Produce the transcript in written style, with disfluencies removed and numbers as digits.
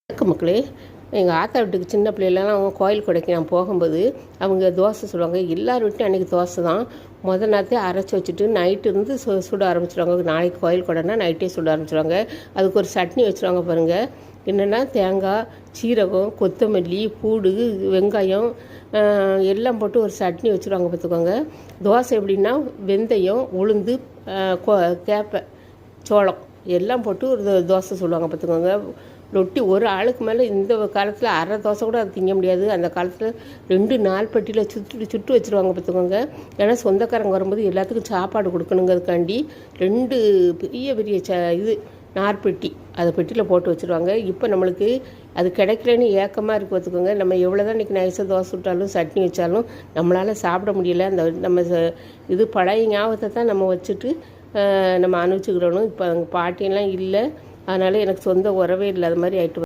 வணக்கம் மக்களே. எங்கள் ஆத்தா வீட்டுக்கு சின்ன பிள்ளைலாம் அவங்க கோயில் கொடைக்கு நான் போகும்போது அவங்க தோசை சுடுவாங்க. எல்லார் வீட்லையும் அன்றைக்கி தோசை தான். முதல் நாளே அரைச்சி வச்சுட்டு நைட்டு இருந்து சுட ஆரம்பிச்சிடுவாங்க. நாளைக்கு கோயில் கொடைனா நைட்டே சுட ஆரம்பிச்சிடுவாங்க. அதுக்கு ஒரு சட்னி வச்சுருவாங்க பாருங்கள். என்னென்னா தேங்காய், சீரகம், கொத்தமல்லி, பூடு, வெங்காயம் எல்லாம் போட்டு ஒரு சட்னி வச்சுருவாங்க பார்த்துக்கோங்க. தோசை எப்படின்னா வெந்தயம், உளுந்து, கேப்பை, சோளம் எல்லாம் போட்டு ஒரு தோசை சுடுவாங்க பார்த்துக்கோங்க. ரொட்டி ஒரு ஆளுக்கு மேலே இந்த காலத்தில் அரை தோசை கூட அது திங்க முடியாது. அந்த காலத்தில் 2 நாள் பெட்டியில் சுட்டு வச்சுருவாங்க பார்த்துக்கோங்க. ஏன்னா சொந்தக்காரங்க வரும்போது எல்லாத்துக்கும் சாப்பாடு கொடுக்கணுங்கிறதுக்காண்டி 2 பெரிய இது நார்பெட்டி அதை பெட்டியில் போட்டு வச்சுருவாங்க. இப்போ நம்மளுக்கு அது கிடைக்கலன்னு ஏக்கமாக இருக்குது பார்த்துக்கோங்க. நம்ம எவ்வளோ தான் இன்றைக்கி நைஸாக தோசை சுட்டாலும் சட்னி வச்சாலும் நம்மளால் சாப்பிட முடியல. அந்த நம்ம இது பழைய ஞாபகத்தை தான் நம்ம வச்சுட்டு நம்ம அனுபவிச்சுக்கிறோம். இப்போ எங்கள் பாட்டியெல்லாம் இல்லை, அதனால் எனக்கு சொந்த உறவே இல்லாத மாதிரி ஆகிட்டு.